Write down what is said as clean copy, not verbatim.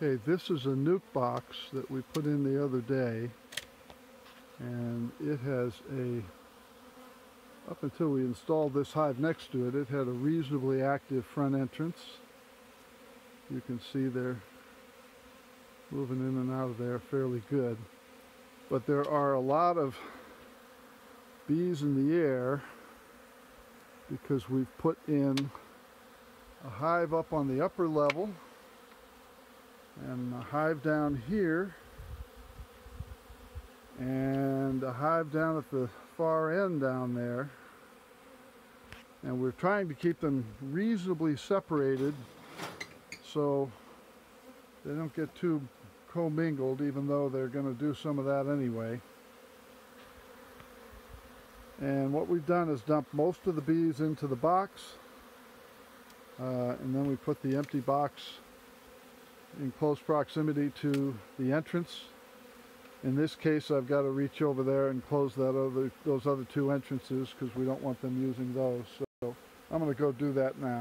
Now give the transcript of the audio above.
Okay, this is a nuke box that we put in the other day, and it has up until we installed this hive next to it, it had a reasonably active front entrance. You can see they're moving in and out of there fairly good. But there are a lot of bees in the air because we've put in a hive up on the upper level and a hive down here and a hive down at the far end down there, and we're trying to keep them reasonably separated so they don't get too commingled, even though they're going to do some of that anyway. And what we've done is dump most of the bees into the box, and then we put the empty box in close proximity to the entrance. In this case, I've got to reach over there and close those other two entrances because we don't want them using those. So I'm going to go do that now.